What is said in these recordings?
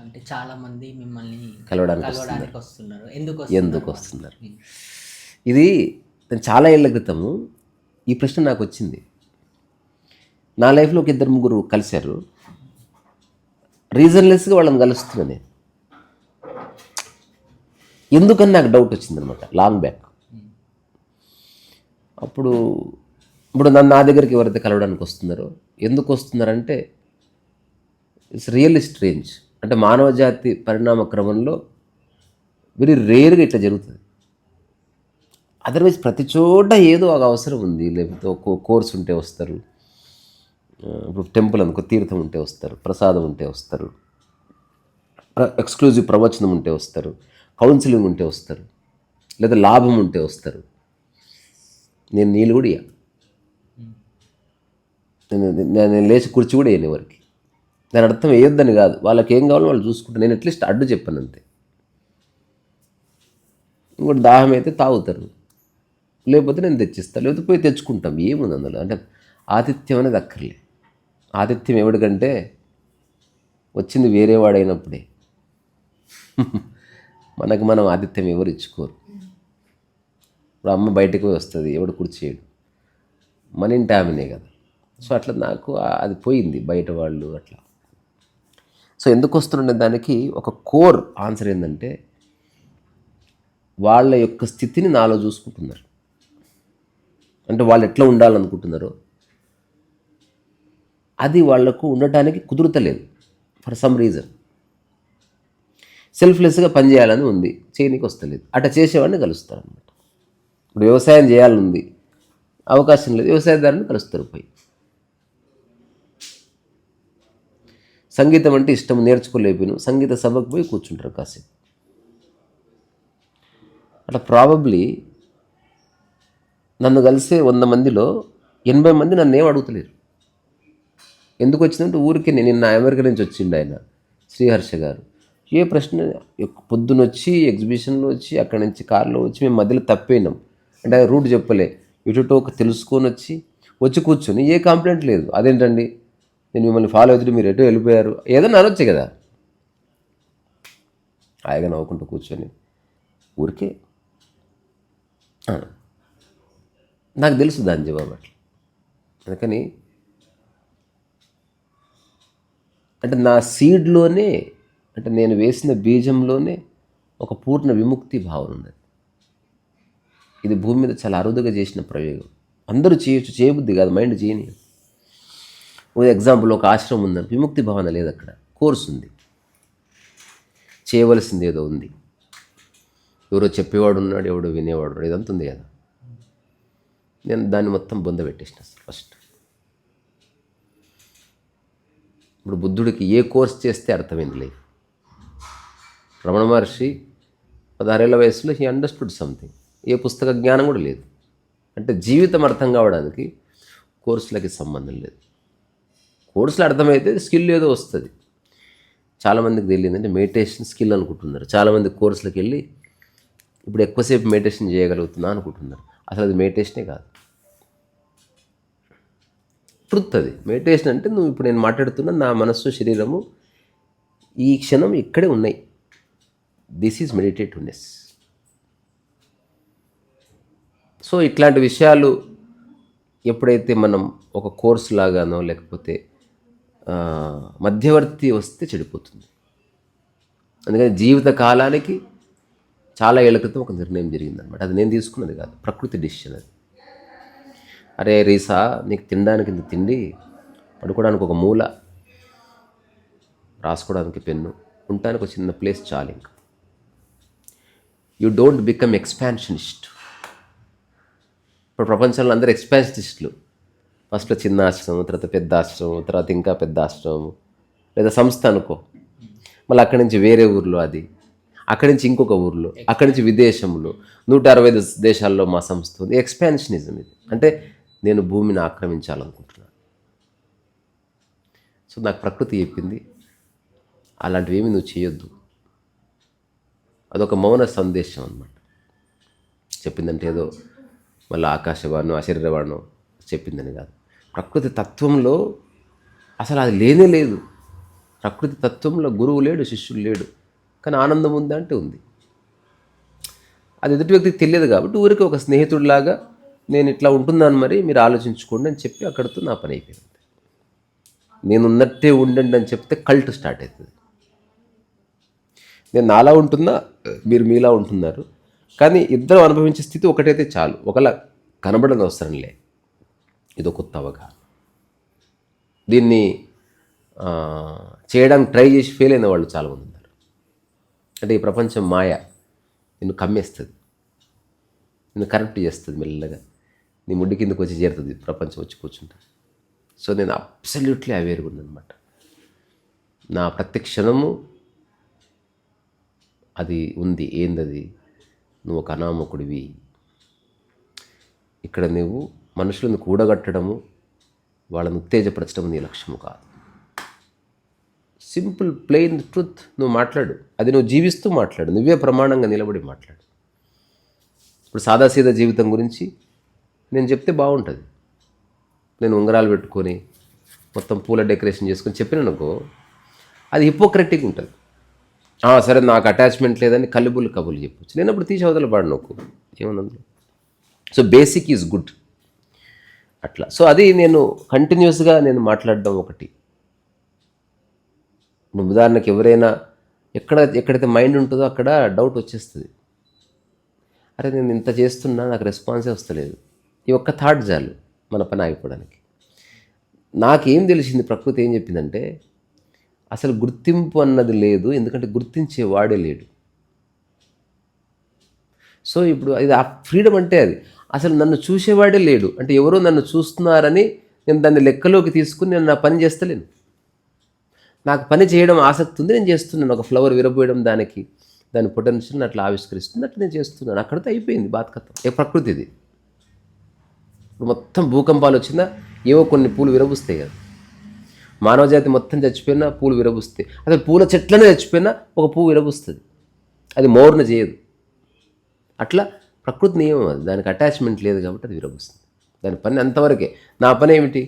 అంటే చాలామంది మిమ్మల్ని కలవడానికి వస్తున్నారు. కలవడానికి వస్తున్నారు. ఎందుకు ఎందుకు వస్తున్నారు వాళ్ళు? వస్తున్నారు? హ్మ్. ఇది నేను చాలా ఏళ్ల క్రితము ఈ ప్రశ్న నాకు వచ్చింది. నా లైఫ్‌లో ఒక ఇద్దరు ముగ్గురు కలిశారు. రీజన్‌లెస్‌గా వాళ్ళని కలుస్తున్నా నేను. ఎందుకని నాకు డౌట్ వచ్చిందనమాట లాంగ్ బ్యాక్. హ్మ్. అప్పుడు ఇప్పుడు నా దగ్గరికి ఎవరైతే కలవడానికి వస్తున్నారో ఎందుకు వస్తున్నారంటే ఇట్స్ రియల్లీ స్ట్రేంజ్. అంటే మానవ జాతి పరిణామ క్రమంలో వెరీ రేర్గా ఇట్లా జరుగుతుంది. అదర్వైజ్ ప్రతి చోట ఏదో ఒక అవసరం ఉంది. లేకపోతే ఒక కోర్స్ ఉంటే వస్తారు. ఇప్పుడు టెంపుల్ అనుకో, తీర్థం ఉంటే వస్తారు, ప్రసాదం ఉంటే వస్తారు, ఎక్స్క్లూజివ్ ప్రవచనం ఉంటే వస్తారు, కౌన్సిలింగ్ ఉంటే వస్తారు, లేదా లాభం ఉంటే వస్తారు. నేను నీళ్ళు కూడా ఇయ్య. నేను లేచి కుర్చీ కూడా వేయను ఎవరికి. దాని అర్థం వేయొద్దని కాదు, వాళ్ళకి ఏం కావాలో వాళ్ళు చూసుకుంటారు. నేను అట్లీస్ట్ అడ్డు చెప్పాను అంతే. ఇంకోటి దాహం అయితే తాగుతారు, లేకపోతే నేను తెచ్చిస్తాను, లేకపోతే పోయి తెచ్చుకుంటాం. ఏముంది అందులో? అంటే ఆతిథ్యం అనేది అక్కర్లే. ఆతిథ్యం ఎవడికంటే వచ్చింది వేరే వాడైనప్పుడే. మనకు మనం ఆతిథ్యం ఎవరు ఇచ్చుకోరు. ఇప్పుడు అమ్మ బయటకు వస్తుంది, ఎవడు కుర్చేయడు, మన ఇంటి ఆమెనే కదా. సో అట్లా నాకు అది పోయింది, బయట వాళ్ళు అట్లా. సో ఎందుకు వస్తుండే దానికి ఒక కోర్ ఆన్సర్ ఏంటంటే వాళ్ళ యొక్క స్థితిని నాలో చూసుకుంటున్నారు. అంటే వాళ్ళు ఎట్లా ఉండాలనుకుంటున్నారో అది వాళ్లకు ఉండటానికి కుదురుతలేదు ఫర్ సమ్ రీజన్. సెల్ఫ్లెస్గా పనిచేయాలని ఉంది, చేయనికి వస్తలేదు. అట్లా చేసేవాడిని కలుస్తారు అనమాట. ఇప్పుడు వ్యవసాయం చేయాలని ఉంది, అవకాశం లేదు, వ్యవసాయదారుని కలుస్తారు పోయి. సంగీతం అంటే ఇష్టం, నేర్చుకోలేకపోయినా సంగీత సభకు పోయి కూర్చుంటారు కాసేపు. అట్లా ప్రాబబ్లీ నన్ను కలిసే 100 మందిలో 80 మంది నన్ను ఏం అడుగుతలేరు. ఎందుకు వచ్చిందంటే ఊరికే నిన్న అమెరికా నుంచి వచ్చిండు ఆయన, శ్రీహర్ష గారు. ఏ ప్రశ్న, పొద్దునొచ్చి ఎగ్జిబిషన్లో వచ్చి అక్కడి నుంచి కారులో వచ్చి మేము మధ్యలో తప్పైనాం అంటే రూట్ చెప్పలే, ఇటుటో ఒక తెలుసుకొని వచ్చి కూర్చొని ఏ కంప్లైంట్ లేదు. అదేంటండి నేను మిమ్మల్ని ఫాలో అవుతుంటే మీరు ఎటో వెళ్ళిపోయారు ఏదన్నా అనొచ్చు కదా. హాయిగా నవ్వుకుంటూ కూర్చొని ఊరికే నాకు తెలుసు దాని జవాబు అట్లా. అందుకని అంటే నా సీడ్లోనే, అంటే నేను వేసిన బీజంలోనే ఒక పూర్ణ విముక్తి భావన ఉన్నది. ఇది భూమి మీద చాలా అరుదుగా చేసిన ప్రయోగం. అందరూ చేయొచ్చు, చేయబుద్ధి కాదు, మైండ్ చేయని. ఎగ్జాంపుల్ ఒక ఆశ్రమం ఉందని విముక్తి భావన లేదు, అక్కడ కోర్సు ఉంది, చేయవలసింది ఏదో ఉంది, ఎవరో చెప్పేవాడు ఉన్నాడు, ఎవడో వినేవాడు ఉన్నాడు, ఇదంతా ఉంది కదా. నేను దాన్ని మొత్తం బొందబెట్టేసిన ఫస్ట్. ఇప్పుడు బుద్ధుడికి ఏ కోర్స్ చేస్తే అర్థమైంది లేదు. రమణ మహర్షి 16 ఏళ్ల వయసులో హీ అండర్స్టూడ్ సంథింగ్. ఏ పుస్తక జ్ఞానం కూడా లేదు. అంటే జీవితం అర్థం కావడానికి కోర్సులకి సంబంధం లేదు. కోర్సులు అర్థమైతే స్కిల్ ఏదో వస్తుంది. చాలామందికి తెలియదంటే మెడిటేషన్ స్కిల్ అనుకుంటున్నారు. చాలామంది కోర్సులకు వెళ్ళి ఇప్పుడు ఎక్కువసేపు మెడిటేషన్ చేయగలుగుతున్నా అనుకుంటున్నారు. అసలు అది మెడిటేషనే కాదు, ట్రుత్ అది. మెడిటేషన్ అంటే నువ్వు ఇప్పుడు నేను మాట్లాడుతున్న నా మనస్సు శరీరము ఈ క్షణం ఇక్కడే ఉన్నాయి. This is మెడిటేటివ్నెస్. సో ఇట్లాంటి విషయాలు ఎప్పుడైతే మనం ఒక కోర్సు లాగానో లేకపోతే మధ్యవర్తి వస్తే చెడిపోతుంది. అందుకని జీవిత కాలానికి చాలా ఏళ్ల క్రితం ఒక నిర్ణయం జరిగిందనమాట. అది నేను తీసుకున్నది కాదు, ప్రకృతి డిసిషన్ అది. అరే రీసా, నీకు తినడానికి ఇంత తిండి, పడుకోవడానికి ఒక మూల, రాసుకోవడానికి పెన్ను, ఉండటానికి ఒక చిన్న ప్లేస్ చాలు. ఇంకా యూ డోంట్ బికమ్ ఎక్స్పాన్షనిస్ట్. ఇప్పుడు ప్రపంచంలో అందరూ ఎక్స్పాన్షనిస్టులు. ఫస్ట్లో చిన్న ఆశ్రమం, తర్వాత పెద్ద ఆశ్రమం, తర్వాత ఇంకా పెద్ద ఆశ్రమం, లేదా సంస్థ అనుకో, మళ్ళీ అక్కడి నుంచి వేరే ఊర్లో, అది అక్కడి నుంచి ఇంకొక ఊర్లో, అక్కడి నుంచి విదేశంలో, 160 దేశాల్లో మా సంస్థ ఉంది. ఎక్స్పాన్షనిజం ఇది. అంటే నేను భూమిని ఆక్రమించాలనుకుంటున్నాను. సో నాకు ప్రకృతి చెప్పింది అలాంటివి ఏమి నువ్వు చేయొద్దు. అదొక మౌన సందేశం అన్నమాట. చెప్పిందంటే ఏదో మళ్ళీ ఆకాశవాణో అశరీరవాణో చెప్పిందని కాదు. ప్రకృతి తత్వంలో అసలు అది లేనే లేదు. ప్రకృతి తత్వంలో గురువు లేడు, శిష్యుడు లేడు, కానీ ఆనందం ఉందా అంటే ఉంది. అది ఎదుటి వ్యక్తికి తెలియదు కాబట్టి ఊరికి ఒక స్నేహితుడిలాగా నేను ఇట్లా ఉంటున్నాను, మరి మీరు ఆలోచించుకోండి అని చెప్పి అక్కడితో నా పని అయిపోయింది. నేను ఉన్నట్టే ఉండండి అని చెప్తే కల్ట్ స్టార్ట్ అవుతుంది. నేను నాలా ఉంటున్నా, మీరు మీలా ఉంటున్నారు, కానీ ఇద్దరు అనుభవించే స్థితి ఒకటైతే చాలు. ఒకలా కనబడని అవసరంలే. ఇదో కొత్త అవగాహన. దీన్ని చేయడానికి ట్రై చేసి ఫెయిల్ అయిన వాళ్ళు చాలామంది ఉన్నారు. అంటే ఈ ప్రపంచం మాయ నిన్ను కమ్మేస్తుంది, నిన్ను కరెక్ట్ చేస్తుంది, మెల్లగా నీ ముడ్డి కిందకు వచ్చి చేరుతుంది ప్రపంచం వచ్చి కూర్చుంటా. సో నేను అబ్సల్యూట్లీ అవేర్గా ఉన్నానమాట. నా ప్రతి క్షణము అది ఉంది. ఏందది? నువ్వు ఒక అనామకుడివి. ఇక్కడ నువ్వు మనుషులను కూడగట్టడము, వాళ్ళని ఉత్తేజపరచడం నీ లక్ష్యము కాదు. సింపుల్ ప్లెయిన్ ట్రూత్ నువ్వు మాట్లాడు. అది నువ్వు జీవిస్తూ మాట్లాడు, నువ్వే ప్రమాణంగా నిలబడి మాట్లాడు. ఇప్పుడు సాదాసీదా జీవితం గురించి నేను చెప్తే బాగుంటుంది. నేను ఉంగరాలు పెట్టుకొని మొత్తం పూల డెకరేషన్ చేసుకొని చెప్పినానుకో, అది హిపోక్రటిక్ ఉంటుంది. సరే నాకు అటాచ్మెంట్ లేదని కలుబులు కబులు చెప్పొచ్చు. నేను అప్పుడు తీసి అవతల పాడు నోకు ఏమన్నా. సో బేసిక్ ఈజ్ గుడ్ అట్లా. సో అది నేను కంటిన్యూస్గా నేను మాట్లాడడం ఒకటి. ఇప్పుడు ఉదాహరణకి ఎవరైనా ఎక్కడైతే మైండ్ ఉంటుందో అక్కడ డౌట్ వచ్చేస్తుంది. అరే నేను ఇంత చేస్తున్నా నాకు రెస్పాన్సే వస్తలేదు. ఈ ఒక్క థాట్ చాలు మన పని ఆగిపోవడానికి. నాకేం తెలిసింది, ప్రకృతి ఏం చెప్పిందంటే అసలు గుర్తింపు అన్నది లేదు, ఎందుకంటే గుర్తించేవాడే లేడు. సో ఇప్పుడు ఇది ఆ ఫ్రీడమ్ అంటే అది అసలు నన్ను చూసేవాడే లేడు అంటే ఎవరో నన్ను చూస్తున్నారని నేను దాన్ని లెక్కలోకి తీసుకుని నేను నా పని చేస్తలేను. నాకు పని చేయడం ఆసక్తి ఉంది, నేను చేస్తున్నాను. ఒక ఫ్లవర్ విరబోయడం, దాని పొటెన్షియల్ అట్లా ఆవిష్కరిస్తుంది, అట్లా నేను చేస్తున్నాను. అక్కడితో అయిపోయింది బాత్కత్వం. ఏ ప్రకృతిది. ఇప్పుడు మొత్తం భూకంపాలు వచ్చిందా ఏవో కొన్ని పూలు విరబుస్తాయి కదా. మానవజాతి మొత్తం చచ్చిపోయినా పూలు విరబుస్తాయి. అసలు పూల చెట్లనే చచ్చిపోయినా ఒక పువ్వు విరబుస్తుంది. అది మోర్న చేయదు. అట్లా ప్రకృతి నియమం అది. దానికి అటాచ్మెంట్ లేదు కాబట్టి అది విరబుస్తుంది. దాని పని అంతవరకే. నా పని ఏమిటి?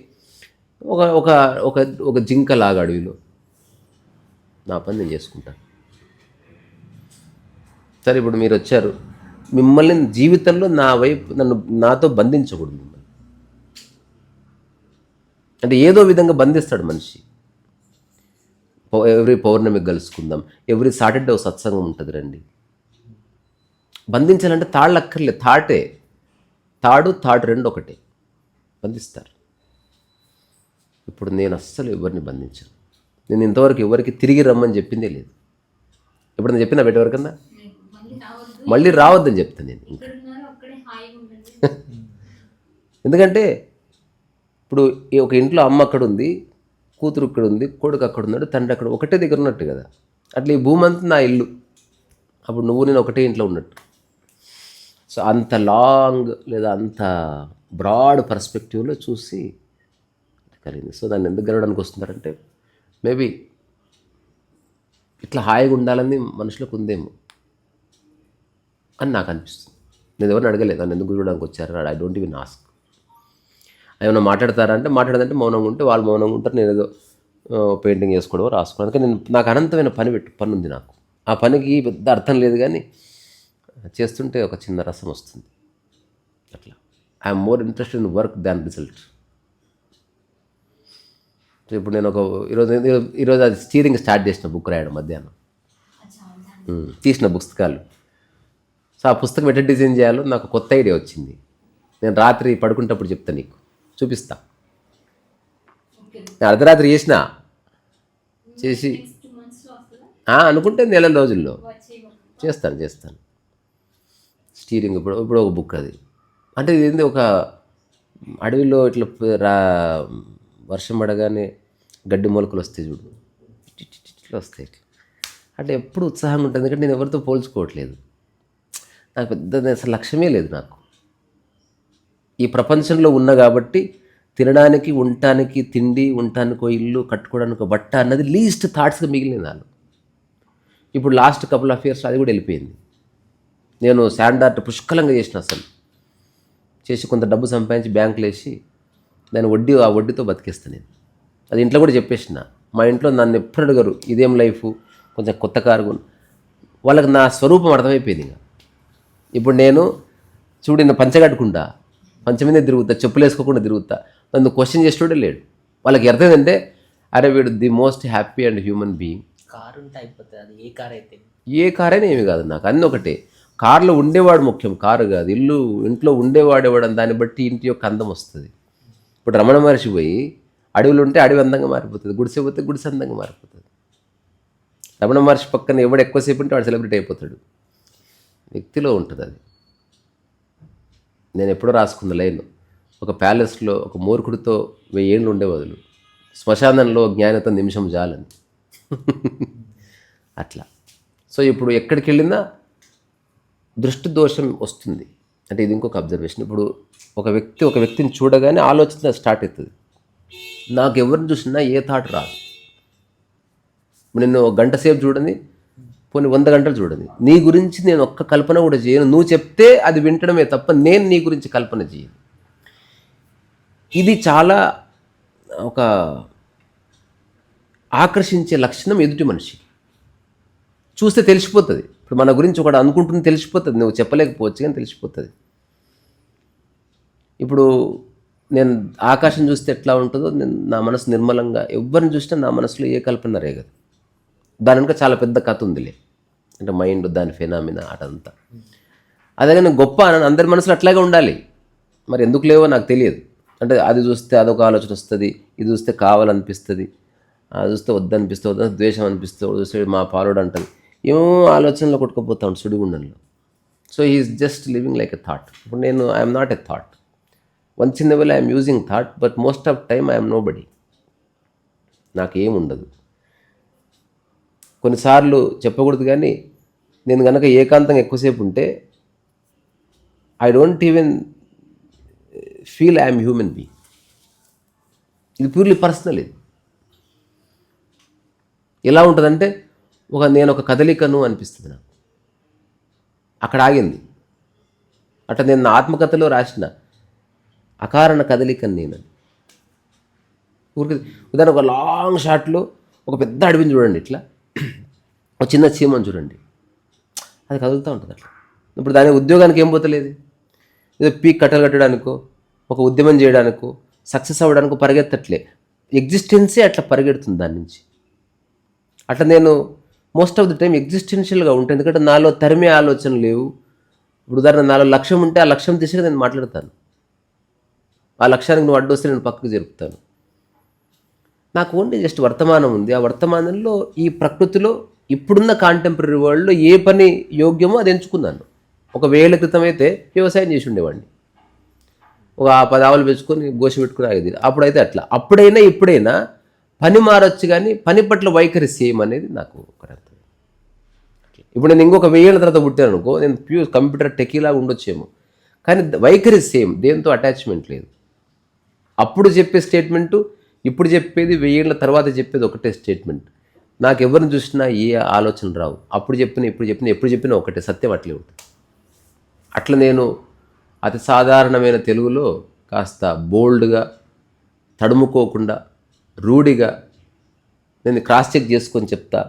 ఒక ఒక ఒక ఒక జింకలాగా అడవిలో నా పని నేను చేసుకుంటాను. సరే ఇప్పుడు మీరు వచ్చారు, మిమ్మల్ని జీవితంలో నాతో బంధించకూడదు. మిమ్మల్ని అంటే ఏదో విధంగా బంధిస్తాడు మనిషి. ఎవ్రీ పౌర్ణమికి కలుసుకుందాం, ఎవ్రీ సాటర్డే ఒక సత్సంగం ఉంటుంది రండి. బంధించాలంటే తాళ్ళు అక్కర్లేదు, తాడు రెండు ఒకటే. బంధిస్తారు. ఇప్పుడు నేను అస్సలు ఎవరిని బంధించాను. నేను ఇంతవరకు ఎవరికి తిరిగి రమ్మని చెప్పిందే లేదు. ఎప్పుడన్నా చెప్పినా ఎవరికన్నా మళ్ళీ రావద్దని చెప్తాను నేను. ఎందుకంటే ఇప్పుడు ఒక ఇంట్లో అమ్మ అక్కడ ఉంది, కూతురు ఇక్కడ ఉంది, కొడుకు అక్కడ ఉన్నాడు, తండ్రి అక్కడ, ఒకటే దగ్గర ఉన్నట్టు కదా. అట్లా ఈ భూమి అంతా నా ఇల్లు. అప్పుడు నువ్వు నేను ఒకటే ఇంట్లో ఉన్నట్టు. సో అంత లాంగ్ లేదా అంత బ్రాడ్ పర్స్పెక్టివ్లో చూసి కలిగింది. సో దాన్ని ఎందుకు గెలవడానికి వస్తున్నారంటే మేబీ ఇట్లా హాయిగా ఉండాలని మనుషులకు ఉందేమో అని నాకు అనిపిస్తుంది. నేను ఎవరిని అడగలేదు నన్ను ఎందుకు చూడడానికి వచ్చారు. I don't even ask. ఏమైనా మాట్లాడతారా అంటే మాట్లాడదంటే మౌనంగా ఉంటే వాళ్ళు మౌనంగా ఉంటారు. నేను ఏదో పెయింటింగ్ చేసుకోవడం రాసుకోవడం. అందుకే నాకు అనంతమైన పని ఉంది. నాకు ఆ పనికి పెద్ద అర్థం లేదు, కానీ చేస్తుంటే ఒక చిన్న రసం వస్తుంది. అట్లా I'm more interested in work than result. ఇప్పుడు నేను ఈరోజు అది స్టీరింగ్ స్టార్ట్ చేసిన బుక్ రాయడం మధ్యాహ్నం తీసిన పుస్తకాలు. సో ఆ పుస్తకం ఎట్లా డిజైన్ చేయాలో నాకు కొత్త ఐడియా వచ్చింది. నేను రాత్రి పడుకుంటప్పుడు చెప్తా, నీకు చూపిస్తా. నేను అర్ధరాత్రి చేసి అనుకుంటే నెల రోజుల్లో చేస్తాను. స్టీరింగ్ ఇప్పుడు ఒక బుక్ అది. అంటే ఇది ఒక అడవిలో ఇట్లా వర్షం పడగానే గడ్డి మొలకలు వస్తాయి చూడు, ఇట్లా వస్తాయి ఇట్లా. అంటే ఎప్పుడు ఉత్సాహంగా ఉంటుంది, ఎందుకంటే నేను ఎవరితో పోల్చుకోవట్లేదు. నాకు పెద్ద అసలు లక్ష్యమే లేదు. నాకు ఈ ప్రపంచంలో ఉన్నా కాబట్టి తినడానికి, ఉండటానికి తిండి, ఉండటానికి ఇల్లు, కట్టుకోవడానికి బట్ట అన్నది లీస్ట్ థాట్స్గా మిగిలిన వాళ్ళు. ఇప్పుడు లాస్ట్ కపుల్ ఆఫ్ ఇయర్స్ అది కూడా వెళ్ళిపోయింది. నేను శాండ్ ఆర్ట్ పుష్కలంగా చేసిన, అసలు చేసి కొంత డబ్బు సంపాదించి బ్యాంకులో వేసి ఆ వడ్డీతో బతికేస్తాను నేను. అది ఇంట్లో కూడా చెప్పేసిన, మా ఇంట్లో నన్ను ఎప్పుడు అడగరు ఇదేం లైఫ్, కొంచెం కొత్త కారు వాళ్ళకి నా స్వరూపం అర్థమైపోయింది. ఇప్పుడు నేను చూడిన పంచగట్టుకుంటా, పంచ మీద తిరుగుతా, చెప్పులు వేసుకోకుండా తిరుగుతా, నన్ను క్వశ్చన్ చేసేటోడే లేడు. వాళ్ళకి అర్థమైందంటే అరే వీడు the most happy and human being. Car ఉంటే అయిపోతుంది, అది ఏ కార్ అయితే. ఏ కారైనా ఏమి కాదు నాకు, అన్నీ ఒకటే. కారులో ఉండేవాడు ముఖ్యం, కారు కాదు. ఇంట్లో ఉండేవాడేవాడు, దాన్ని బట్టి ఇంటి యొక్క అందం వస్తుంది. ఇప్పుడు రమణ మహర్షి పోయి అడవులు ఉంటే అడవి అందంగా మారిపోతుంది, గుడిసె పోతే గుడిసె అందంగా మారిపోతుంది. రమణ మహర్షి పక్కన ఎవడు ఎక్కువసేపు ఉంటే వాడు సెలబ్రిటీ అయిపోతాడు. వ్యక్తిలో ఉంటుంది అది. నేను ఎప్పుడో రాసుకున్న లైన్, ఒక ప్యాలెస్లో ఒక మూర్ఖుడితో 1000 ఏళ్ళు ఉండే బదులు శ్మశానంలో జ్ఞానితో నిమిషం జాలని. అట్లా. సో ఇప్పుడు ఎక్కడికి వెళ్ళినా దృష్టి దోషం వస్తుంది. అంటే ఇది ఇంకొక అబ్జర్వేషన్. ఇప్పుడు ఒక వ్యక్తిని చూడగానే ఆలోచన స్టార్ట్ అవుతుంది. నాకు ఎవరిని చూసినా ఏ థాట్ రాదు. నిన్ను 1 గంట సేపు చూడని, పోనీ 100 గంటలు చూడని, నీ గురించి నేను ఒక్క కల్పన కూడా చేయను. నువ్వు చెప్తే అది వింటడమే తప్ప నేను నీ గురించి కల్పన చేయను. ఇది చాలా ఒక ఆకర్షించే లక్షణం ఎదుటి మనిషి. చూస్తే తెలిసిపోతుంది. ఇప్పుడు మన గురించి ఒకటి అనుకుంటుంది, తెలిసిపోతుంది. నువ్వు చెప్పలేకపోవచ్చు కానీ తెలిసిపోతుంది. ఇప్పుడు నేను ఆకాశం చూస్తే ఎట్లా ఉంటుందో, నా మనసు నిర్మలంగా, ఎవరిని చూసినా నా మనసులో ఏ కల్పన రేగదు. దాని వెనుక చాలా పెద్ద కథ ఉందిలే, అంటే మైండ్, దాని ఫెనామినా అటంతా. అదే నేను గొప్ప అని అందరి మనసులో అట్లాగే ఉండాలి. మరి ఎందుకు లేవో నాకు తెలియదు. అంటే అది చూస్తే అదొక ఆలోచన వస్తుంది, ఇది చూస్తే కావాలనిపిస్తుంది, అది చూస్తే వద్దనిపిస్తుంది, ద్వేషం అనిపిస్తుంది, చూస్తే మా పాలోడు అంటుంది, ఏమో ఆలోచనలో కొట్టుకుపోతా ఉంటాడు సుడిగుండంలో. So he's just living like a thought. ఇప్పుడు నేను I'm not a thought. Once in the while I'm using thought, but most of time I'm nobody. నాకేముండదు. కొన్నిసార్లు చెప్పకూడదు కానీ నేను కనుక ఏకాంతంగా ఎక్కువసేపు ఉంటే I don't even feel I'm human being. ఇది ప్యూర్లీ పర్సనల్. ఇది ఎలా ఉంటుందంటే నేను ఒక కదలికను అనిపిస్తుంది నాకు. అక్కడ ఆగింది. అట్లా నేను నా ఆత్మకథలో రాసిన అకారణ కదలికను నేనని. ఊరికి ఉదాహరణ ఒక లాంగ్ షాట్లో ఒక పెద్ద అడవిని చూడండి, ఇట్లా ఒక చిన్న చీమని చూడండి, అది కదులుతూ ఉంటుంది అట్లా. ఇప్పుడు దాని ఉద్యోగానికి ఏం పోతలేదు, ఏదో పీక్ కట్టలు కట్టడానికో, ఒక ఉద్యమం చేయడానికో, సక్సెస్ అవ్వడానికో పరిగెత్తట్లే. ఎగ్జిస్టెన్సే అట్లా పరిగెడుతుంది దాని నుంచి. అట్లా నేను మోస్ట్ ఆఫ్ ది టైం ఎగ్జిస్టెన్షియల్గా ఉంటాను, ఎందుకంటే నాలో తరిమే ఆలోచనలు లేవు. ఇప్పుడు ఉదాహరణ నాలో లక్ష్యం ఉంటే ఆ లక్ష్యం దిశగా నేను మాట్లాడతాను. ఆ లక్ష్యానికి నువ్వు అడ్డొస్తే నేను పక్కకు జరుపుతాను. నాకు ఓన్లీ జస్ట్ వర్తమానం ఉంది. ఆ వర్తమానంలో ఈ ప్రకృతిలో ఇప్పుడున్న కాంటెంపరీ వరల్డ్లో ఏ పని యోగ్యమో అది ఎంచుకున్నాను. 1000 ఏళ్ల క్రితం అయితే వ్యవసాయం చేసి ఉండేవాడిని, ఒక 10 ఆవులు పెంచుకొని గోసి పెట్టుకుని ఆగేది. అప్పుడైతే అట్లా. అప్పుడైనా ఇప్పుడైనా పని మారచ్చు, కానీ పని పట్ల వైఖరి సేమ్ అనేది నాకు ఒక అర్థం. ఇప్పుడు నేను ఇంకొక 1000 ఏళ్ళ తర్వాత పుట్టాను అనుకో, నేను ప్యూర్ కంప్యూటర్ టెకీలాగా ఉండొచ్చేమో, కానీ వైఖరి సేమ్, దేంతో అటాచ్మెంట్ లేదు. అప్పుడు చెప్పే స్టేట్మెంటు, ఇప్పుడు చెప్పేది, 1000 ఏళ్ళ తర్వాత చెప్పేది ఒకటే స్టేట్మెంట్. నాకు ఎవరిని చూసినా ఏ ఆలోచన రావు. అప్పుడు చెప్పిన ఎప్పుడు చెప్పినా ఒకటే, సత్యం అట్లే ఉంటుంది. అట్లా నేను అతి సాధారణమైన తెలుగులో కాస్త బోల్డ్గా, తడుముకోకుండా, రూఢిగా నేను క్రాస్ చెక్ చేసుకొని చెప్తా.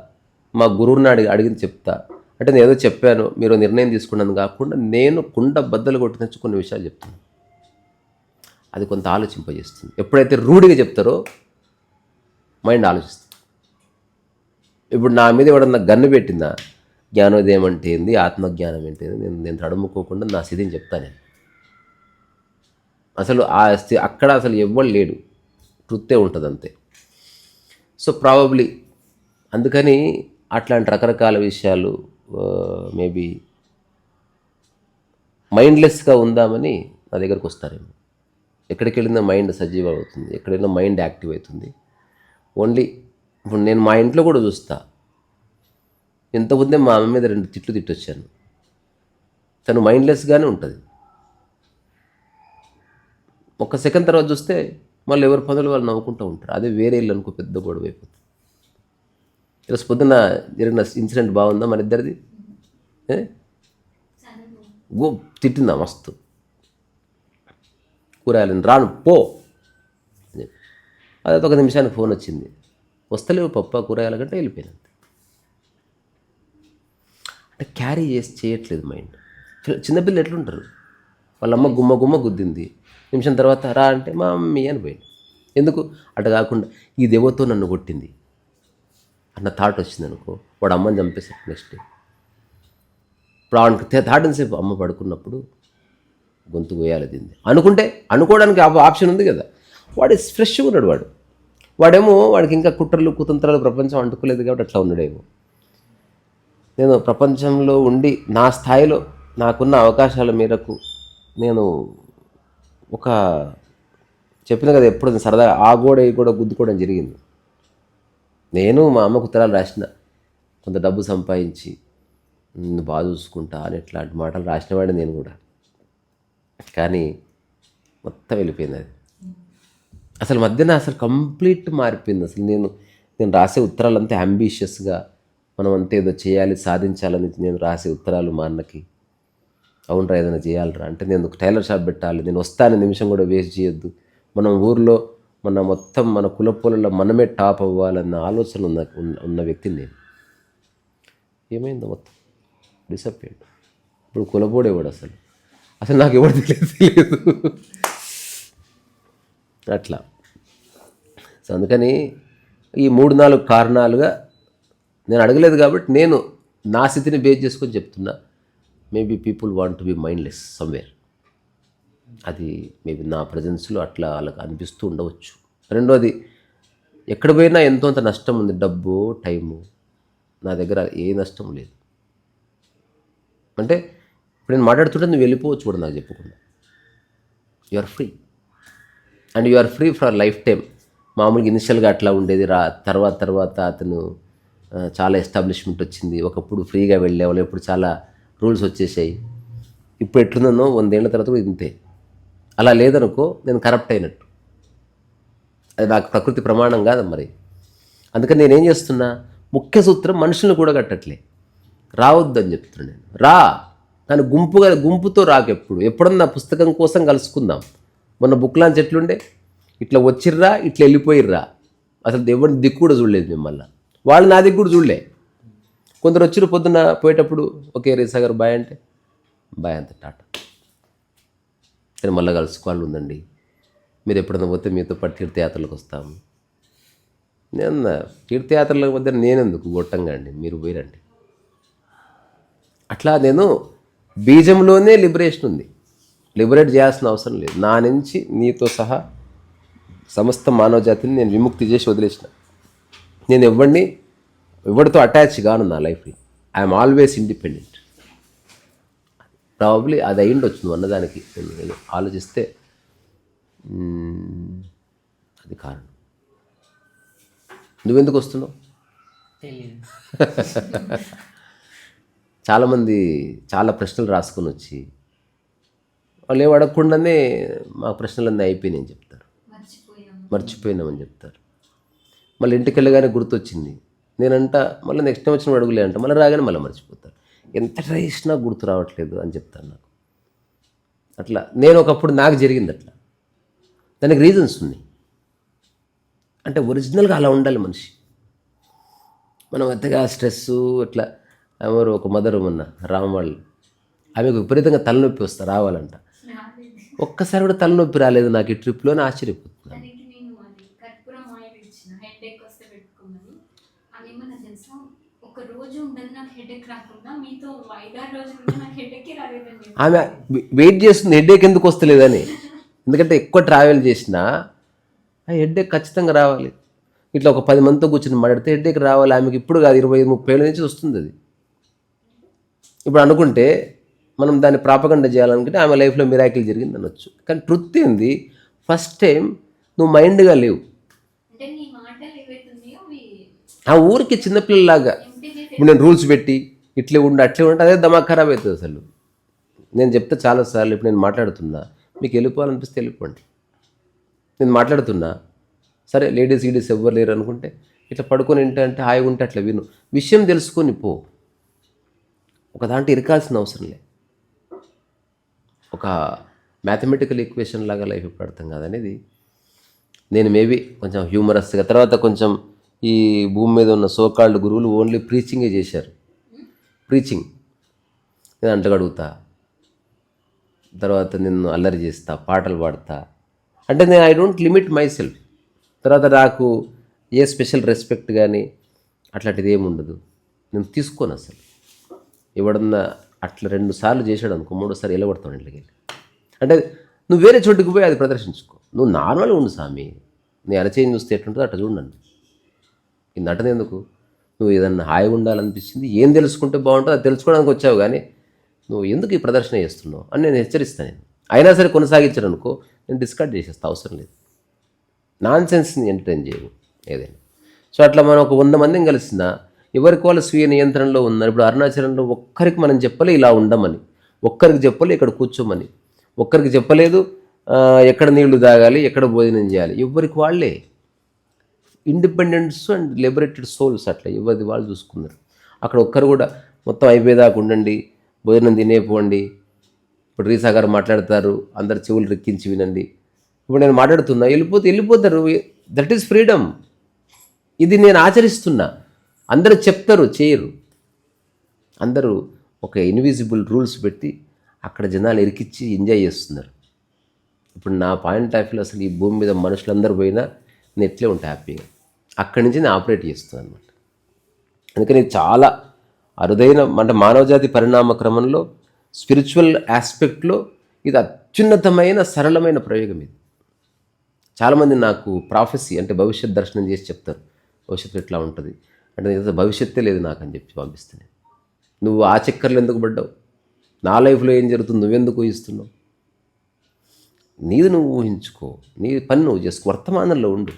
మా గురువుని అడిగింది చెప్తా. అంటే నేను ఏదో చెప్పాను, మీరు నిర్ణయం తీసుకున్నాను కాకుండా నేను కుండ బద్దలు కొట్టినచ్చు కొన్ని విషయాలు చెప్తాను. అది కొంత ఆలోచింపజేస్తుంది. ఎప్పుడైతే రూఢిగా చెప్తారో మైండ్ ఆలోచిస్తుంది. ఇప్పుడు నా మీద ఎవడన్నా గన్ను పెట్టిందా, జ్ఞానోదయం అంటే ఏంది, ఆత్మజ్ఞానం అంటే ఏంది, నేను తడుముకోకుండా నా స్థితిని చెప్తాను. నేను అసలు అక్కడ అసలు ఎవ్వడు లేడు, ట్రుత్తే ఉంటుంది అంతే. సో ప్రాబబ్లీ అందుకని అట్లాంటి రకరకాల విషయాలు మేబీ మైండ్లెస్గా ఉందామని నా దగ్గరకు వస్తారేమో. ఎక్కడికి వెళ్ళినా మైండ్ సజీవం అవుతుంది, ఎక్కడైనా మైండ్ యాక్టివ్ అవుతుంది. ఓన్లీ ఇప్పుడు నేను మా ఇంట్లో కూడా చూస్తా. ఇంతకుముందే మా అమ్మ మీద 2 తిట్లు తిట్టొచ్చాను. తను మైండ్లెస్గానే ఉంటుంది. ఒక సెకండ్ తర్వాత చూస్తే మళ్ళీ ఎవరి పనులు వాళ్ళు నవ్వుకుంటూ ఉంటారు. అదే వేరే ఇల్లు అనుకో, పెద్ద గొడవ అయిపోతుంది. ఈరోజు పొద్దున్న జరిగిన ఇన్సిడెంట్ బాగుందా మన ఇద్దరిది? తిట్టిందా మస్తు, కూరగాయలని రాను పో. అదే 1 నిమిషానికి ఫోన్ వచ్చింది, వస్తలేవు పప్పు కూరగాయల కంటే వెళ్ళిపోయినా. అంటే క్యారీ చేసి చేయట్లేదు మైండ్. చిన్నపిల్లలు ఎట్లుంటారు, వాళ్ళ అమ్మ గుమ్మ గుమ్మ గుద్దింది, నిమిషం తర్వాత రా అంటే మా మమ్మీ అని పోయింది. ఎందుకు అటు కాకుండా ఈ దెవ్వతో నన్ను కొట్టింది అన్న థాట్ వచ్చింది అనుకో, వాడు అమ్మని చంపేశాడు నెక్స్ట్ డే. ఇప్పుడు ఆవిడకి థాట్ సేపు అమ్మ పడుకున్నప్పుడు గొంతు పోయాలి దీన్ని అనుకుంటే, అనుకోవడానికి ఆప్షన్ ఉంది కదా. వాడు ఫ్రెష్గా ఉన్నాడు, వాడేమో వాడికి ఇంకా కుట్రలు కుతంత్రాలు ప్రపంచం అంటుకోలేదు కాబట్టి అట్లా ఉన్నాడేమో. నేను ప్రపంచంలో ఉండి నా స్థాయిలో నాకున్న అవకాశాల మేరకు నేను ఒక చెప్పిన కదా, ఎప్పుడు సరదాగా ఆ గోడ ఈ గోడ గుద్దుకోవడం జరిగింది. నేను మా అమ్మకు ఉత్తరాలు రాసిన, కొంత డబ్బు సంపాదించి బాగా చూసుకుంటా అని ఇట్లాంటి మాటలు రాసినవాడే నేను కూడా. కానీ మొత్తం వెళ్ళిపోయింది అది. అసలు మధ్యన అసలు కంప్లీట్ మారిపోయింది. అసలు నేను రాసే ఉత్తరాలు అంతే అంబిషియస్గా, మనం అంతే ఏదో చేయాలి సాధించాలని నేను రాసే ఉత్తరాలు మా అన్నకి. అవునరా ఏదైనా చేయాలరా అంటే, నేను టైలర్ షాప్ పెట్టాలి, నేను వస్తాను నిమిషం కూడా వేస్ట్ చేయొద్దు, మనం ఊర్లో మొత్తం మన కులపోలలో మనమే టాప్ అవ్వాలన్న ఆలోచన ఉన్న వ్యక్తిని నేను. ఏమైందో మొత్తం డిసప్పాయింట్. ఇప్పుడు కులపోడేవాడు అసలు నాకు ఎవరు తెలియదు అట్లా. సో అందుకని ఈ 3-4 కారణాలుగా నేను అడగలేదు కాబట్టి నేను నా స్థితిని బేస్ చేసుకొని చెప్తున్నా. Maybe people want to be mindless somewhere. అది మేబీ నా ప్రజెన్స్లో అట్లా వాళ్ళకి అనిపిస్తూ ఉండవచ్చు. రెండోది, ఎక్కడ పోయినా ఎంతో అంత నష్టం ఉంది, డబ్బు టైము. నా దగ్గర ఏ నష్టం లేదు. అంటే ఇప్పుడు నేను మాట్లాడుతుంటే నువ్వు వెళ్ళిపోవచ్చు కూడా నాకు చెప్పకుండా. You are free and you are free for life time. మామూలుగా ఇనిషియల్గా అట్లా ఉండేది, తర్వాత అతను చాలా ఎస్టాబ్లిష్మెంట్ వచ్చింది, ఒకప్పుడు ఫ్రీగా వెళ్ళేవాళ్ళు, ఇప్పుడు చాలా రూల్స్ వచ్చేసాయి. ఇప్పుడు ఎట్లుందో 100 ఏళ్ల తర్వాత కూడా ఇంతే. అలా లేదనుకో నేను కరప్ట్ అయినట్టు. అది నాకు ప్రకృతి ప్రమాణం కాదు మరి. అందుకని నేనేం చేస్తున్నా, ముఖ్య సూత్రం మనుషులను కూడా కట్టట్లే, రావద్దని చెప్తున్నాను నేను. కానీ గుంపుతో ఎప్పుడన్నా పుస్తకం కోసం కలుసుకుందాం. మొన్న బుక్ లాంచ్ ఎట్లుండే, ఇట్లా వచ్చిర్రా ఇట్లా వెళ్ళిపోయిర్రా, అసలు ఎవరిని దిక్కు కూడా చూడలేదు మిమ్మల్ని, వాళ్ళు నా దిక్కు కూడా చూడలే. కొందరు వచ్చిరు పొద్దున్న పోయేటప్పుడు, ఓకే రీసా గారు బాయ్ అంటే బాయ్ అంత టాటా, కానీ మళ్ళీ కలుసుకోవాలి ఉందండి, మీరు ఎప్పుడన్నా పోతే మీతో పాటు తీర్థయాత్రలకు వస్తాము. నేను తీర్థయాత్రలకు మధ్య నేనెందుకు గొట్టంగా అండి, మీరు పోయిరండి. అట్లా నేను బీజంలోనే లిబరేషన్ ఉంది, లిబరేట్ చేయాల్సిన అవసరం లేదు. నా నుంచి నీతో సహా సమస్త మానవ జాతిని నేను విముక్తి చేసి వదిలేసిన. నేను ఎవరితో అటాచ్ గాను నా లైఫ్లో. I'm always independent. ప్రాబబ్లీ అది అయ్యుండొచ్చు నువ్వు అన్నదానికి. నేను ఆలోచిస్తే అది కారణం. నువ్వెందుకు వస్తున్నావు? తెలియదు. చాలామంది చాలా ప్రశ్నలు రాసుకొని వచ్చి వాళ్ళు ఏం అడగకుండానే మా ప్రశ్నలన్నీ అయిపోయినాయని చెప్తారు, మర్చిపోయినామని చెప్తారు. మళ్ళీ ఇంటికి వెళ్ళగానే గుర్తొచ్చింది నేనంట, మళ్ళీ నెక్స్ట్ టైం వచ్చిన అడుగులే అంట, మళ్ళీ రాగానే మళ్ళీ మర్చిపోతారు. ఎంత ట్రై చేసినా గుర్తు రావట్లేదు అని చెప్తాను నాకు. అట్లా నేను ఒకప్పుడు నాకు జరిగింది అట్లా. దానికి రీజన్స్ ఉన్నాయి. అంటే ఒరిజినల్గా అలా ఉండాలి మనిషి. మనం ఎంతగా స్ట్రెస్సు అట్లా. ఎవరు ఒక మదర్ మొన్న రామవాళ్ళు, ఆమెకు విపరీతంగా తలనొప్పి రావాలంట. ఒక్కసారి కూడా తలనొప్పి రాలేదు నాకు ఈ ట్రిప్లోనే. ఆశ్చర్యపోతున్నాను. ఆమె వెయిట్ చేస్తుంది హెడేక్ ఎందుకు వస్తలేదని. ఎందుకంటే ఎక్కువ ట్రావెల్ చేసినా ఆ హెడేక్ ఖచ్చితంగా రావాలి. ఇట్లా ఒక 10 మందితో కూర్చొని మాట్లాడితే హెడేక్ రావాలి. ఆమెకి ఇప్పుడు కాదు, 25-30 ఏళ్ళ నుంచి వస్తుంది అది. ఇప్పుడు అనుకుంటే మనం దాన్ని ప్రాపగండ చేయాలనుకుంటే ఆమె లైఫ్లో మిరాకిల్ జరిగింది అనొచ్చు. కానీ ట్రుత్ ఏంది, ఫస్ట్ టైం నువ్వు మైండ్గా లేవు. ఆ ఊరికి చిన్నపిల్లలాగా ఇప్పుడు నేను రూల్స్ పెట్టి ఇట్లే ఉండి అట్లే ఉంటే అదే దమాక్ ఖరాబ్ అవుతుంది అసలు. నేను చెప్తే చాలాసార్లు, ఇప్పుడు నేను మాట్లాడుతున్నా, మీకు వెళ్ళిపోవాలనిపిస్తే వెళ్ళిపోండి. నేను మాట్లాడుతున్నా, సరే లేడీస్ ఎవ్వరు లేరు అనుకుంటే ఇట్లా పడుకొని అంటే హాయిగా ఉంటే అట్లా విను, విషయం తెలుసుకొని పో. ఒక దాంట్లో ఇరకాల్సిన అవసరం లే. ఒక మ్యాథమెటికల్ ఈక్వేషన్ లాగా లైఫ్ ఎప్పుడు అర్థం కాదనేది నేను మేబీ కొంచెం హ్యూమరస్గా, తర్వాత కొంచెం ఈ భూమి మీద ఉన్న సోకాల్డ్ గురువులు ఓన్లీ ప్రీచింగే చేశారు. ప్రీచింగ్, నేను అంటగడుగుతా, తర్వాత నిన్ను అల్లరి చేస్తా, పాటలు పాడతా, అంటే నేను I don't limit my self. తర్వాత నాకు ఏ స్పెషల్ రెస్పెక్ట్ కానీ అట్లాంటిది ఏమి ఉండదు. నేను తీసుకోను అసలు. ఎవడన్నా అట్లా 2 సార్లు చేశాడు అనుకో, 3ఓసారి ఎలగొడతాను ఇంట్లోకి వెళ్ళి. అంటే నువ్వు వేరే చోటుకు పోయి అది ప్రదర్శించుకో, నువ్వు నార్మల్గా ఉండు స్వామి. నీ అరచేయం చూస్తే ఎట్లుంటుందో అట్లా చూడండి. ఈ నటన ఎందుకు? నువ్వు ఏదన్నా హాయిగా ఉండాలనిపించింది, ఏం తెలుసుకుంటే బాగుంటుందో అది తెలుసుకోవడానికి వచ్చావు, కానీ నువ్వు ఎందుకు ఈ ప్రదర్శన చేస్తున్నావు అని నేను హెచ్చరిస్తాను. నేను అయినా సరే కొనసాగించాను అనుకో, నేను డిస్కార్డ్ చేసేస్తా, అవసరం లేదు. నాన్ సెన్స్ని ఎంటర్టైన్ చేయవు ఏదైనా. సో అట్లా మనం ఒక 100 మందిని కలిసినా ఎవరికి వాళ్ళ స్వీయ నియంత్రణలో ఉన్నారు. ఇప్పుడు అరుణాచలంలో ఒక్కరికి మనం చెప్పలే ఇలా ఉండమని, ఒక్కరికి చెప్పలే ఇక్కడ కూర్చోమని, ఒక్కరికి చెప్పలేదు ఎక్కడ నీళ్లు తాగాలి, ఎక్కడ భోజనం చేయాలి. ఎవరికి వాళ్ళే ఇండిపెండెంట్స్ అండ్ లిబరేటెడ్ సోల్స్. అట్లా ఎవరిది వాళ్ళు చూసుకున్నారు. అక్కడ ఒక్కరు కూడా మొత్తం అయిపోయేదాకా ఉండండి, భోజనం తినేపోండి. ఇప్పుడు రీసా గారు మాట్లాడతారు, అందరు చెవులు రెక్కించి వినండి. ఇప్పుడు నేను మాట్లాడుతున్నా, వెళ్ళిపోతారు. That is freedom. ఇది నేను ఆచరిస్తున్నా. అందరూ చెప్తారు, చేయరు. అందరూ ఒక ఇన్విజిబుల్ రూల్స్ పెట్టి అక్కడ జనాలు ఇరికిచ్చి ఎంజాయ్ చేస్తున్నారు. ఇప్పుడు నా పాయింట్ ఆఫ్ వ్యూలో అసలు ఈ భూమి మీద మనుషులందరూ పోయినా నేను ఎట్లే ఉంటా హ్యాపీగా. అక్కడి నుంచి నేను ఆపరేట్ చేస్తాను అనమాట. అందుకని చాలా అరుదైన, అంటే మానవజాతి పరిణామ క్రమంలో స్పిరిచువల్ ఆస్పెక్ట్లో ఇది అత్యున్నతమైన సరళమైన ప్రయోగం. ఇది చాలామంది నాకు ప్రాఫెసీ అంటే భవిష్యత్ దర్శనం చేసి చెప్తారు, భవిష్యత్తు ఎట్లా ఉంటుంది అంటే, నేను భవిష్యత్తే లేదు నాకు అని చెప్పి పంపిస్తాను. నువ్వు ఆ చక్కర్లు ఎందుకు పడ్డావు? నా లైఫ్లో ఏం జరుగుతుంది నువ్వెందుకు ఊహిస్తున్నావు? నీది నువ్వు ఊహించుకో, నీ పని నువ్వు చేసుకో, వర్తమానంలో ఉండు.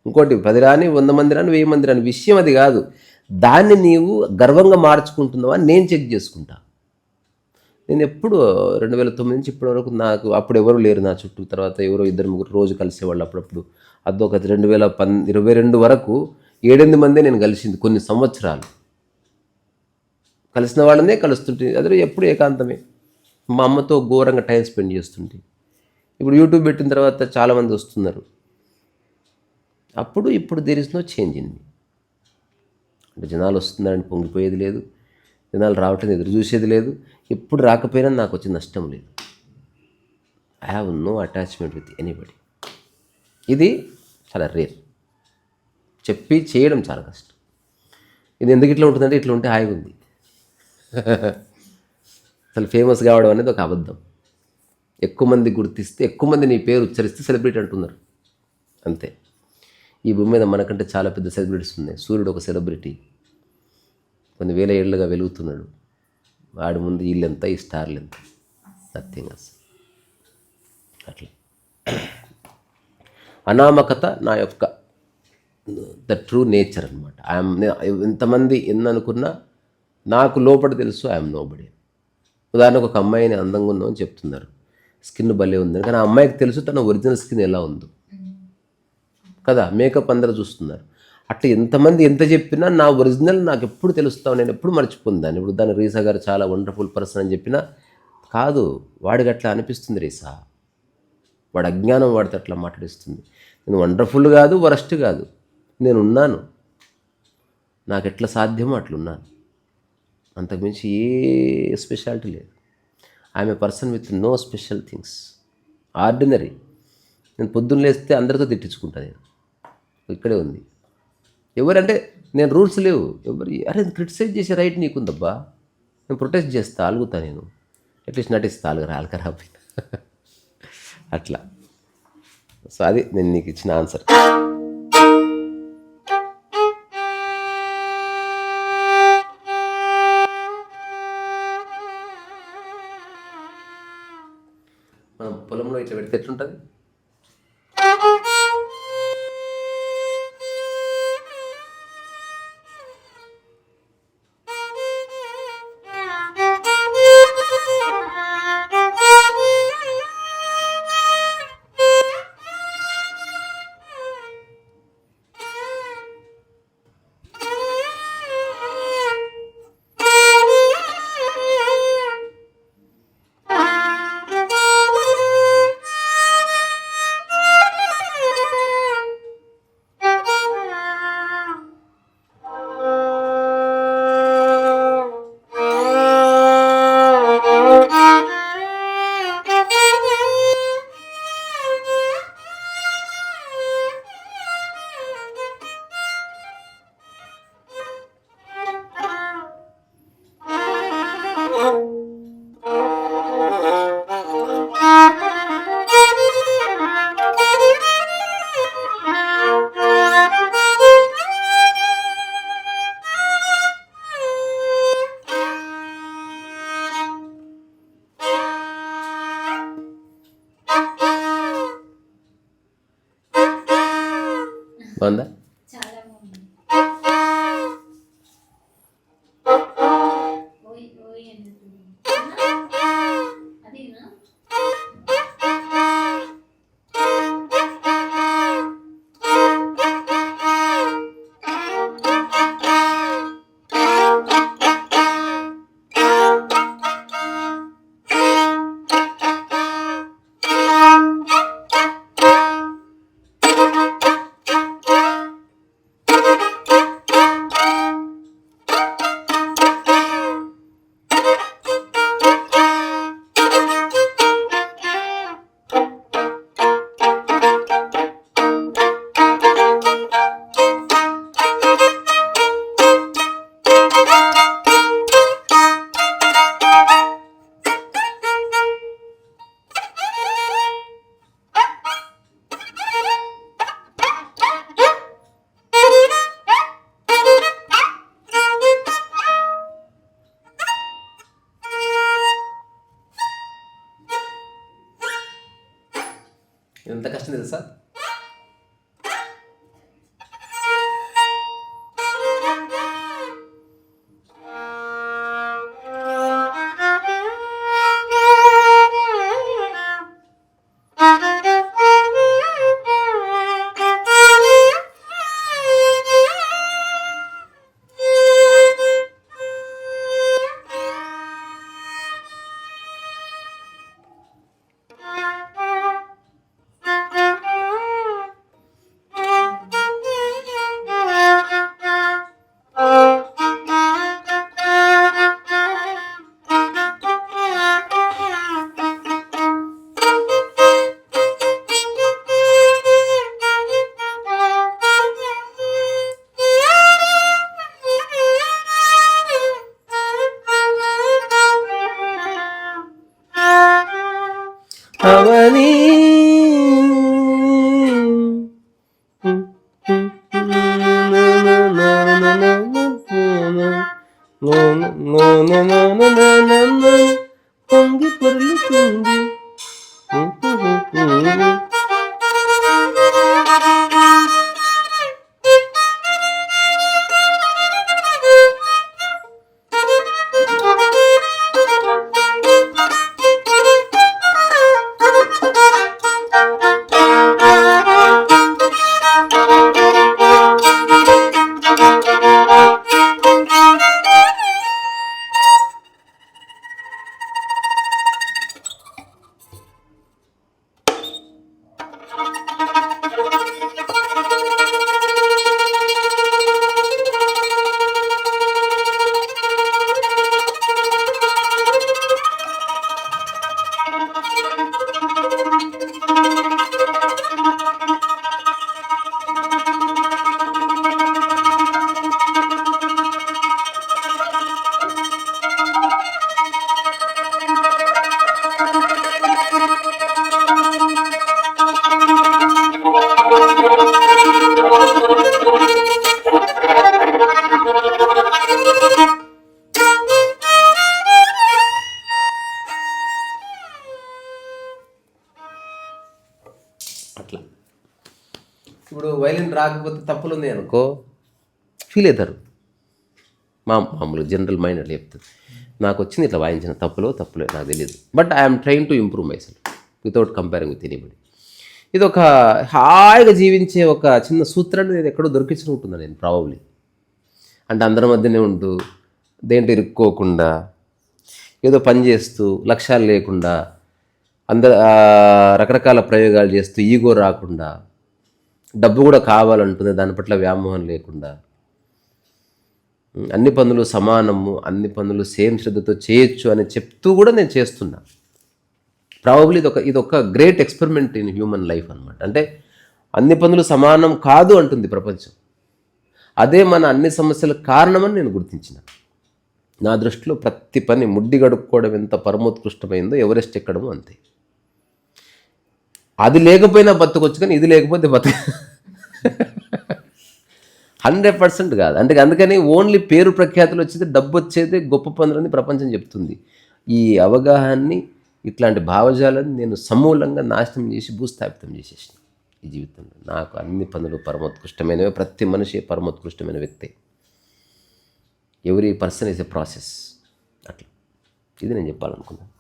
ఇంకోటి 10 రాని 100 మంది రాని 1000 మంది రాని విషయం అది కాదు. దాన్ని నీవు గర్వంగా మార్చుకుంటున్నావా నేను చెక్ చేసుకుంటా. నేను ఎప్పుడు 2009 నుంచి ఇప్పటి వరకు నాకు అప్పుడు ఎవరు లేరు నా చుట్టూ. తర్వాత ఎవరో 2-3 రోజు కలిసేవాళ్ళు అప్పుడప్పుడు. అదొక 2022 వరకు 7-8 మందే నేను కలిసింది కొన్ని సంవత్సరాలు. కలిసిన వాళ్ళనే కలుస్తుంటే అదే ఎప్పుడు ఏకాంతమే. మా అమ్మతో ఘోరంగా టైం స్పెండ్ చేస్తుంటే. ఇప్పుడు యూట్యూబ్ పెట్టిన తర్వాత చాలామంది వస్తున్నారు. అప్పుడు ఇప్పుడు there is no change in me. అంటే జనాలు వస్తున్నారని పొంగిపోయేది లేదు, జనాలు రావట్లేదు ఎదురు చూసేది లేదు. ఎప్పుడు రాకపోయినా నాకు వచ్చే నష్టం లేదు. I have no attachment with anybody. ఇది చాలా రేర్. చెప్పి చేయడం చాలా కష్టం. ఇది ఎందుకు ఇట్లా ఉంటుందంటే ఇట్లా ఉంటే హాయిగా ఉంది. అసలు ఫేమస్ కావడం అనేది ఒక అబద్ధం. ఎక్కువ మంది గుర్తిస్తే, ఎక్కువ మంది నీ పేరు ఉచ్చరిస్తే సెలబ్రిటీ అంటున్నారు, అంతే. ఈ భూమి మీద మనకంటే చాలా పెద్ద సెలబ్రిటీస్ ఉన్నాయి. సూర్యుడు ఒక సెలబ్రిటీ, కొన్ని వేల ఏళ్ళుగా వెలుగుతున్నాడు. వాడి ముందు వీళ్ళెంత, ఈ స్టార్లు ఎంత, నథింగ్ అసలు. అట్లా అనామకత నా యొక్క ద ట్రూ నేచర్ అనమాట. ఎంతమంది ఎన్ననుకున్నా నాకు లోపల తెలుసు ఐఎమ్ నోబడి. ఉదాహరణకు ఒక అమ్మాయిని అందంగా ఉందో అని చెప్తున్నారు, స్కిన్ భలే ఉందని, కానీ ఆ అమ్మాయికి తెలుసు తన ఒరిజినల్ స్కిన్ ఎలా ఉందో కదా. మేకప్ అందరూ చూస్తున్నారు. అట్లా ఎంతమంది ఎంత చెప్పినా నా ఒరిజినల్ నాకు ఎప్పుడు తెలుస్తావు, నేను ఎప్పుడు మర్చిపోయింది దాన్ని. ఇప్పుడు దాన్ని రీసా గారు చాలా వండర్ఫుల్ పర్సన్ అని చెప్పినా కాదు, వాడికి అట్లా అనిపిస్తుంది రీసా. వాడు అజ్ఞానం వాడితే అట్లా మాట్లాడిస్తుంది. నేను వండర్ఫుల్ కాదు, వరస్ట్ కాదు, నేను ఉన్నాను, నాకు ఎట్లా సాధ్యమో అట్లున్నాను. అంతకుమించి ఏ స్పెషాలిటీ లేదు. I'm a person with no special things, ordinary. నేను పొద్దున్న లేస్తే అందరితో తిట్టించుకుంటాను. నేను ఇక్కడే ఉంది. ఎవరంటే నేను రూల్స్ లేవు. అరే క్రిటిసైజ్ చేసే రైట్ నీకుందబ్బా. నేను ప్రొటెస్ట్ చేస్తా, అలుగుతా, నేను అట్లీస్ట్ నటిస్తా, అలకరాపోయినా అట్లా. సో అది నేను నీకు ఇచ్చిన ఆన్సర్. మనం పొలంలో ఇట్లా పెడితే ఎట్లుంటుంది? బాగుందా? చాలా బాగుంది. ఓయ్ ఓయ్ అన్నట్టు. అదేనా? ఎంత కష్టం తెలుసా? అవని పొంగి పొర్లుతుంది. అట్లా ఇప్పుడు వైలిన్ రాకపోతే తప్పులు ఉంది అనుకో ఫీల్ అవుతారు. మామూలు జనరల్ మైండ్ అట్లా చెప్తుంది. నాకు వచ్చింది ఇట్లా వాయించిన తప్పులో నాకు తెలియదు. But I'm train to improve my self without comparing with anybody. ఇది ఒక హాయిగా జీవించే ఒక చిన్న సూత్రాన్ని నేను ఎక్కడో దొరికించిన ఉంటుందా నేను ప్రాబబ్లీ. అంటే అందరి మధ్యనే ఉంటూ దేంట్లో ఇరుక్కోకుండా ఏదో పని చేస్తూ లక్ష్యాలు లేకుండా రకరకాల ప్రయోగాలు చేస్తూ ఈగో రాకుండా డబ్బు కూడా కావాలంటుంది దాని పట్ల వ్యామోహం లేకుండా అన్ని పనులు సమానము అన్ని పనులు సేమ్ శ్రద్ధతో చేయొచ్చు అని చెప్తూ కూడా నేను చేస్తున్నా. ప్రాబబ్లీ ఇదొక great experiment in human life అనమాట. అంటే అన్ని పనులు సమానం కాదు అంటుంది ప్రపంచం. అదే మన అన్ని సమస్యలకు కారణమని నేను గుర్తించిన. నా దృష్టిలో ప్రతి పని ముడ్డి గడుపుకోవడం ఎంత పరమోత్కృష్టమైందో ఎవరెస్ట్ ఎక్కడము అంతే. అది లేకపోయినా బతకొచ్చు కానీ ఇది లేకపోతే 100% కాదు. అంటే అందుకని ఓన్లీ పేరు ప్రఖ్యాతులు వచ్చేది డబ్బు వచ్చేది గొప్ప పనులని ప్రపంచం చెప్తుంది. ఈ అవగాహనని ఇట్లాంటి భావజాలని నేను సమూలంగా నాశనం చేసి భూస్థాపితం చేసేసిన. ఈ జీవితంలో నాకు అన్ని పనులు పరమోత్కృష్టమైనవి. ప్రతి మనిషి పరమోత్కృష్టమైన వ్యక్తి. Every person is a process. అట్లా ఇది నేను చెప్పాలనుకున్నాను.